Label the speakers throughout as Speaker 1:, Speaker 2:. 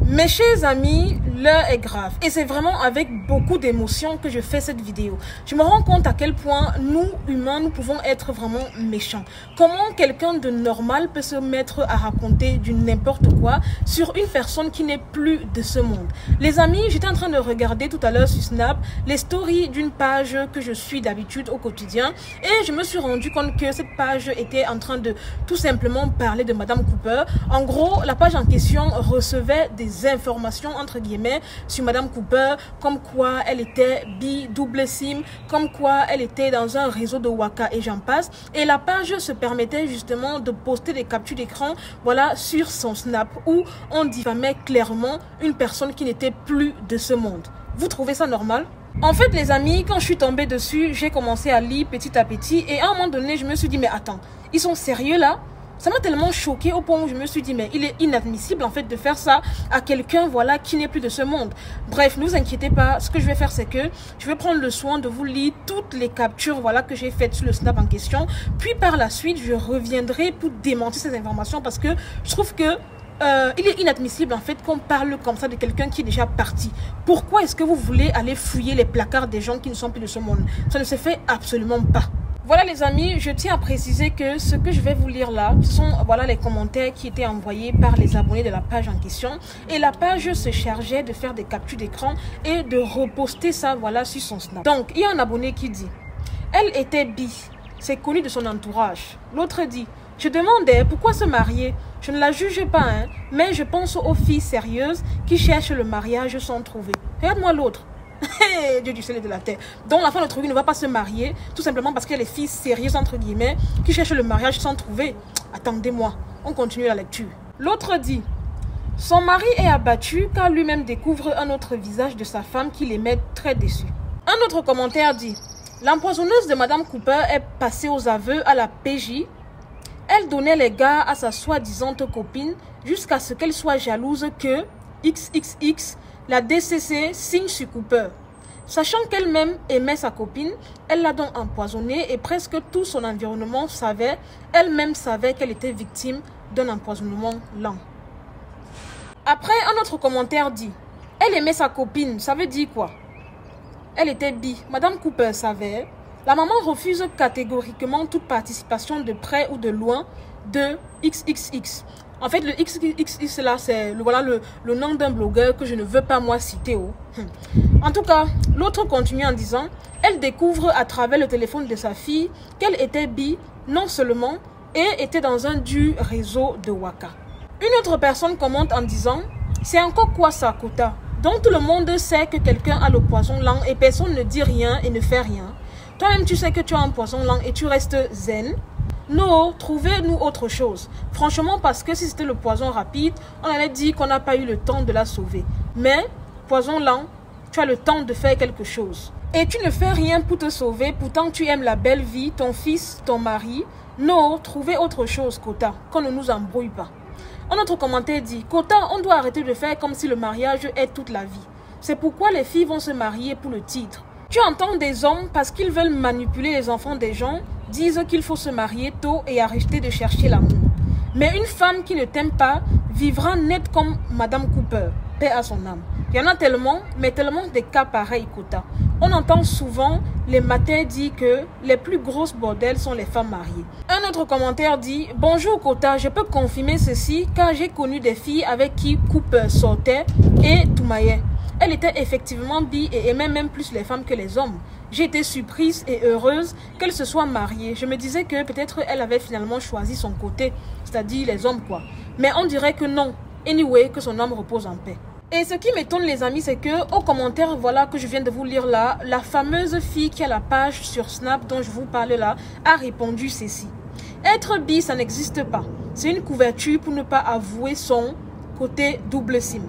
Speaker 1: Mes chers amis, l'heure est grave et c'est vraiment avec beaucoup d'émotion que je fais cette vidéo. Je me rends compte à quel point nous, humains, nous pouvons être vraiment méchants. Comment quelqu'un de normal peut se mettre à raconter du n'importe quoi sur une personne qui n'est plus de ce monde. Les amis, j'étais en train de regarder tout à l'heure sur Snap les stories d'une page que je suis d'habitude au quotidien et je me suis rendu compte que cette page était en train de tout simplement parler de Madame Cooper. En gros, la page en question recevait des informations entre guillemets sur Madame Cooper, comme quoi elle était double SIM, comme quoi elle était dans un réseau de Waka et j'en passe. Et la page se permettait justement de poster des captures d'écran, voilà, sur son Snap où on diffamait clairement une personne qui n'était plus de ce monde. Vous trouvez ça normal? En fait, les amis, quand je suis tombée dessus, j'ai commencé à lire petit à petit et à un moment donné, je me suis dit, mais attends, ils sont sérieux là? Ça m'a tellement choqué au point où je me suis dit, mais il est inadmissible en fait de faire ça à quelqu'un, voilà, qui n'est plus de ce monde. Bref, ne vous inquiétez pas, ce que je vais faire, c'est que je vais prendre le soin de vous lire toutes les captures, voilà, que j'ai faites sur le Snap en question. Puis par la suite, je reviendrai pour démentir ces informations parce que je trouve que il est inadmissible en fait qu'on parle comme ça de quelqu'un qui est déjà parti. Pourquoi est-ce que vous voulez aller fouiller les placards des gens qui ne sont plus de ce monde? Ça ne se fait absolument pas. Voilà les amis, je tiens à préciser que ce que je vais vous lire là, ce sont voilà les commentaires qui étaient envoyés par les abonnés de la page en question. Et la page se chargeait de faire des captures d'écran et de reposter ça voilà sur son Snap. Donc il y a un abonné qui dit, elle était bi, c'est connu de son entourage. L'autre dit, je demandais pourquoi se marier. Je ne la juge pas, hein, mais je pense aux filles sérieuses qui cherchent le mariage sans trouver. Regarde-moi l'autre. Dieu du ciel et de la terre. Donc la femme de trouver ne va pas se marier tout simplement parce qu'il y a les filles sérieuses entre guillemets qui cherchent le mariage sans trouver. Attendez-moi, on continue la lecture. L'autre dit, son mari est abattu car lui-même découvre un autre visage de sa femme qui les met très déçus. Un autre commentaire dit, l'empoisonneuse de Madame Cooper est passée aux aveux à la PJ. Elle donnait les gars à sa soi-disant copine jusqu'à ce qu'elle soit jalouse que XXX, la DCC, signe sur Cooper. Sachant qu'elle-même aimait sa copine, elle l'a donc empoisonnée et presque tout son environnement savait, elle-même savait qu'elle était victime d'un empoisonnement lent. Après, un autre commentaire dit, elle aimait sa copine, ça veut dire quoi? Elle était bi, Madame Cooper savait. La maman refuse catégoriquement toute participation de près ou de loin de XXX. En fait, le XXX là, c'est le nom d'un blogueur que je ne veux pas moi citer. En tout cas, l'autre continue en disant, elle découvre à travers le téléphone de sa fille qu'elle était bi non seulement et était dans un du réseau de Waka. Une autre personne commente en disant, c'est encore quoi ça, Kota? Donc tout le monde sait que quelqu'un a le poison lent et personne ne dit rien et ne fait rien. Toi-même, tu sais que tu as un poison lent et tu restes zen. Non, trouvez-nous autre chose. Franchement, parce que si c'était le poison rapide, on allait dire qu'on n'a pas eu le temps de la sauver. Mais, poison lent, tu as le temps de faire quelque chose. Et tu ne fais rien pour te sauver, pourtant tu aimes la belle vie, ton fils, ton mari. Non, trouvez autre chose, Kota, qu'on ne nous embrouille pas. Un autre commentaire dit, Kota, on doit arrêter de faire comme si le mariage est toute la vie. C'est pourquoi les filles vont se marier pour le titre. Tu entends des hommes, parce qu'ils veulent manipuler les enfants des gens, disent qu'il faut se marier tôt et arrêter de chercher l'amour. Mais une femme qui ne t'aime pas vivra nette comme Madame Cooper, paix à son âme. Il y en a tellement, mais tellement des cas pareils, Kota. On entend souvent les matins dire que les plus grosses bordels sont les femmes mariées. Un autre commentaire dit, bonjour Kota, je peux confirmer ceci car j'ai connu des filles avec qui Cooper sortait et toumaillait. Elle était effectivement bi et aimait même plus les femmes que les hommes. J'ai été surprise et heureuse qu'elle se soit mariée. Je me disais que peut-être elle avait finalement choisi son côté, c'est-à-dire les hommes quoi. Mais on dirait que non. Anyway, que son âme repose en paix. Et ce qui m'étonne les amis, c'est que au commentaire voilà que je viens de vous lire là, la fameuse fille qui a la page sur Snap dont je vous parle là, a répondu ceci. Être bi, ça n'existe pas. C'est une couverture pour ne pas avouer son côté double SIM.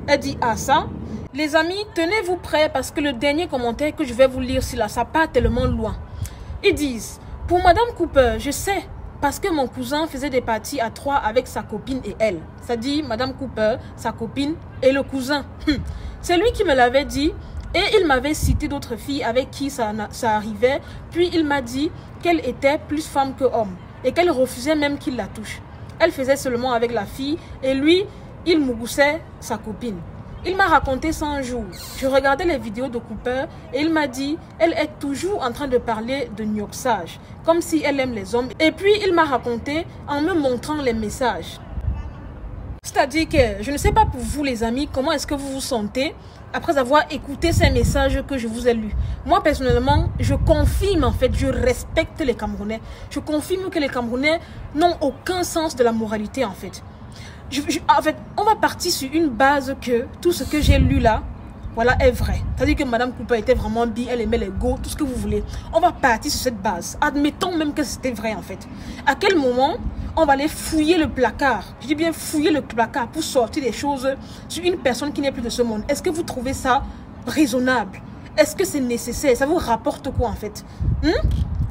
Speaker 1: Elle dit ah ça. Les amis, tenez-vous prêts parce que le dernier commentaire que je vais vous lire là, ça part tellement loin. Ils disent, pour Madame Cooper, je sais, parce que mon cousin faisait des parties à 3 avec sa copine et elle. Ça dit Madame Cooper, sa copine et le cousin. C'est lui qui me l'avait dit et il m'avait cité d'autres filles avec qui ça arrivait. Puis il m'a dit qu'elle était plus femme que homme et qu'elle refusait même qu'il la touche. Elle faisait seulement avec la fille et lui, il moussait sa copine. Il m'a raconté ça un jour. Je regardais les vidéos de Cooper et il m'a dit, elle est toujours en train de parler de nioxage, comme si elle aime les hommes. Et puis il m'a raconté en me montrant les messages. C'est-à-dire que je ne sais pas pour vous les amis, comment est-ce que vous vous sentez après avoir écouté ces messages que je vous ai lus. Moi personnellement, je confirme en fait, je respecte les Camerounais. Je confirme que les Camerounais n'ont aucun sens de la moralité en fait. En fait, on va partir sur une base que tout ce que j'ai lu là, voilà, est vrai. C'est-à-dire que Madame Cooper était vraiment bien, elle aimait les go, tout ce que vous voulez. On va partir sur cette base. Admettons même que c'était vrai en fait. À quel moment on va aller fouiller le placard? Je dis bien fouiller le placard pour sortir des choses sur une personne qui n'est plus de ce monde. Est-ce que vous trouvez ça raisonnable? Est-ce que c'est nécessaire? Ça vous rapporte quoi en fait?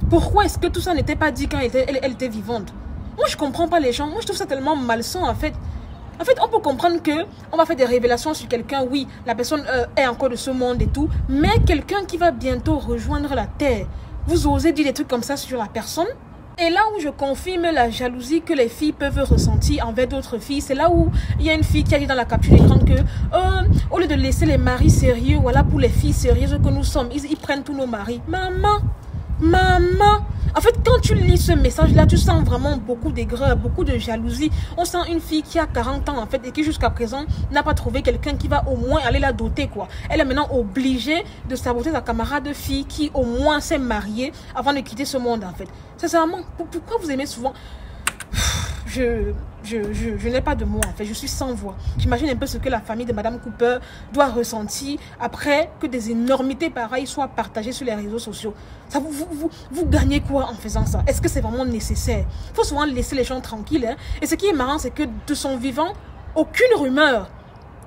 Speaker 1: Pourquoi est-ce que tout ça n'était pas dit quand elle était vivante? Moi, je comprends pas les gens. Moi, je trouve ça tellement malsain, en fait. En fait, on peut comprendre que on va faire des révélations sur quelqu'un. Oui, la personne est encore de ce monde et tout. Mais quelqu'un qui va bientôt rejoindre la terre, vous osez dire des trucs comme ça sur la personne? Et là où je confirme la jalousie que les filles peuvent ressentir envers d'autres filles, c'est là où il y a une fille qui a dit dans la capture d'écran que au lieu de laisser les maris sérieux, voilà pour les filles sérieuses que nous sommes, ils prennent tous nos maris. Maman, en fait, quand tu lis ce message-là, tu sens vraiment beaucoup d'aigreur, beaucoup de jalousie. On sent une fille qui a 40 ans, en fait, et qui jusqu'à présent n'a pas trouvé quelqu'un qui va au moins aller la doter, quoi. Elle est maintenant obligée de saboter sa camarade fille qui, au moins, s'est mariée avant de quitter ce monde, en fait. Sincèrement, pourquoi vous aimez souvent... Je n'ai pas de mots en fait, je suis sans voix. J'imagine un peu ce que la famille de Madame Cooper doit ressentir après que des énormités pareilles soient partagées sur les réseaux sociaux. Ça, vous gagnez quoi en faisant ça? Est-ce que c'est vraiment nécessaire? Il faut souvent laisser les gens tranquilles. Hein? Et ce qui est marrant, c'est que de son vivant, aucune rumeur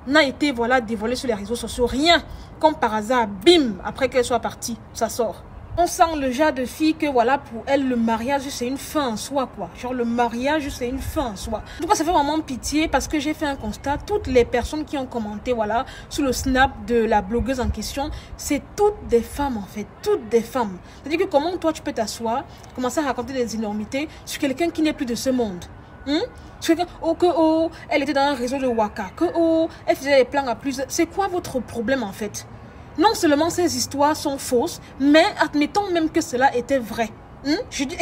Speaker 1: n'a été dévoilée sur les réseaux sociaux. Rien, comme par hasard, bim, après qu'elle soit partie, ça sort. On sent le genre de fille que voilà, pour elle, le mariage, c'est une fin en soi, quoi. Genre, le mariage, c'est une fin en soi. En tout cas, ça fait vraiment pitié parce que j'ai fait un constat. Toutes les personnes qui ont commenté, voilà, sous le snap de la blogueuse en question, c'est toutes des femmes, en fait. Toutes des femmes. C'est-à-dire que comment toi, tu peux t'asseoir, commencer à raconter des énormités sur quelqu'un qui n'est plus de ce monde. Elle était dans un réseau de Waka. Elle faisait des plans à plusieurs. C'est quoi votre problème, en fait? Non seulement ces histoires sont fausses, mais admettons même que cela était vrai.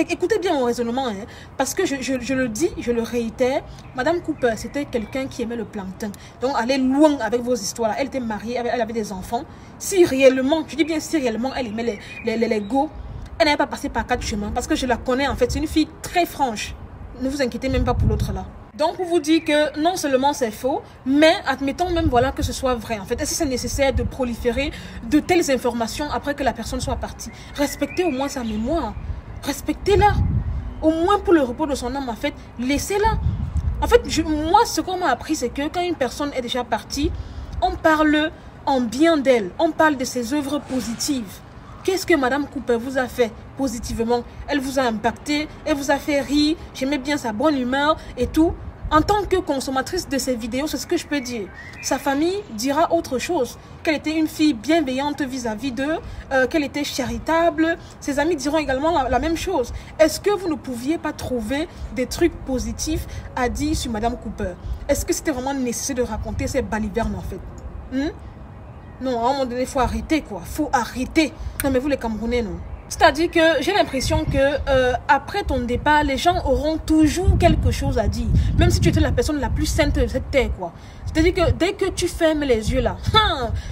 Speaker 1: Écoutez bien mon raisonnement, hein, parce que je le dis, je le réitère, Madame Cooper, c'était quelqu'un qui aimait le plancton. Donc, allez loin avec vos histoires. Elle était mariée, elle avait des enfants. Si réellement, je dis bien si réellement, elle aimait les go, elle n'avait pas passé par 4 chemins, parce que je la connais en fait. C'est une fille très franche. Ne vous inquiétez même pas pour l'autre là. Donc, pour vous dire que non seulement c'est faux, mais admettons même voilà que ce soit vrai. En fait, est-ce que c'est nécessaire de proliférer de telles informations après que la personne soit partie? Respectez au moins sa mémoire. Respectez-la. Au moins pour le repos de son âme, en fait, laissez-la. En fait, moi, ce qu'on m'a appris, c'est que quand une personne est déjà partie, on parle en bien d'elle. On parle de ses œuvres positives. Qu'est-ce que Madame Cooper vous a fait positivement? Elle vous a impacté, elle vous a fait rire, j'aimais bien sa bonne humeur et tout. En tant que consommatrice de ces vidéos, c'est ce que je peux dire. Sa famille dira autre chose. Qu'elle était une fille bienveillante vis-à-vis d'eux, qu'elle était charitable. Ses amis diront également la même chose. Est-ce que vous ne pouviez pas trouver des trucs positifs à dire sur Madame Cooper? Est-ce que c'était vraiment nécessaire de raconter ces balivernes en fait? Non, à un moment donné, il faut arrêter quoi. Il faut arrêter. Non mais vous les Camerounais, non. C'est-à-dire que j'ai l'impression que après ton départ, les gens auront toujours quelque chose à dire. Même si tu étais la personne la plus sainte de cette terre, quoi. C'est-à-dire que dès que tu fermes les yeux là,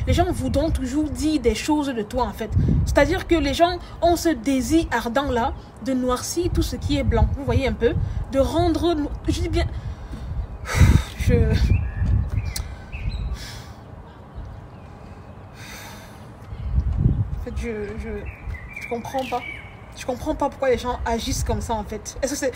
Speaker 1: les gens voudront toujours dire des choses de toi en fait. C'est-à-dire que les gens ont ce désir ardent là de noircir tout ce qui est blanc. Vous voyez un peu? De rendre... Je dis bien... En fait, je comprends pas. Je comprends pas pourquoi les gens agissent comme ça en fait. Est-ce que c'est...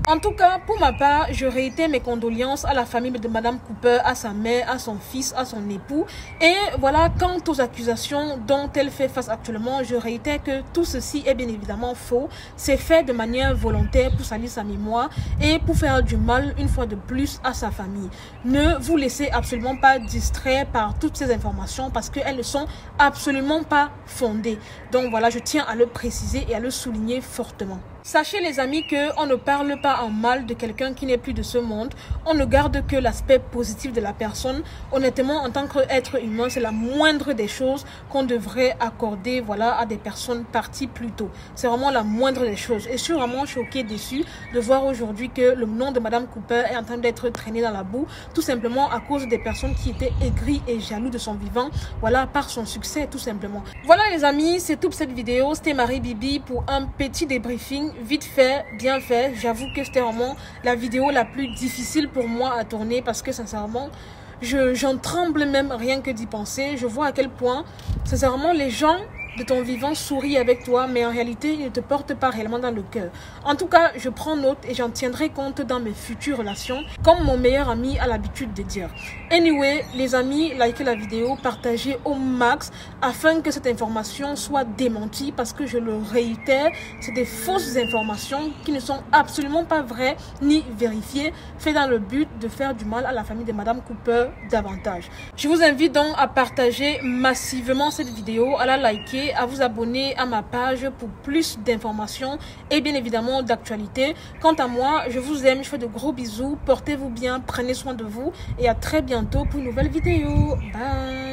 Speaker 1: En tout cas, pour ma part, je réitère mes condoléances à la famille de Madame Cooper, à sa mère, à son fils, à son époux. Et voilà, quant aux accusations dont elle fait face actuellement, je réitère que tout ceci est bien évidemment faux. C'est fait de manière volontaire pour salir sa mémoire et pour faire du mal une fois de plus à sa famille. Ne vous laissez absolument pas distraire par toutes ces informations parce qu'elles ne sont absolument pas fondées. Donc voilà, je tiens à le préciser et à le souligner fortement. Sachez les amis qu'on ne parle pas en mal de quelqu'un qui n'est plus de ce monde. On ne garde que l'aspect positif de la personne. Honnêtement, en tant qu'être humain, c'est la moindre des choses qu'on devrait accorder à des personnes parties plus tôt. C'est vraiment la moindre des choses. Et je suis vraiment choquée, déçue de voir aujourd'hui que le nom de Madame Cooper est en train d'être traîné dans la boue, tout simplement à cause des personnes qui étaient aigries et jaloux de son vivant, par son succès tout simplement. Voilà les amis, c'est tout pour cette vidéo. C'était Marie Bibi pour un petit débriefing vite fait, bien fait. J'avoue que c'était vraiment la vidéo la plus difficile pour moi à tourner parce que sincèrement, j'en tremble même rien que d'y penser. Je vois à quel point, sincèrement, les gens de ton vivant sourient avec toi, mais en réalité, ils ne te portent pas réellement dans le cœur. En tout cas, je prends note et j'en tiendrai compte dans mes futures relations, comme mon meilleur ami a l'habitude de dire. Anyway, les amis, likez la vidéo, partagez au max afin que cette information soit démentie, parce que je le réitère, c'est des fausses informations qui ne sont absolument pas vraies ni vérifiées, faites dans le but de faire du mal à la famille de Madame Cooper davantage. Je vous invite donc à partager massivement cette vidéo, à la liker, à vous abonner à ma page pour plus d'informations et bien évidemment d'actualité. Quant à moi, je vous aime, je fais de gros bisous, portez-vous bien, prenez soin de vous et à très bientôt pour une nouvelle vidéo. Bye.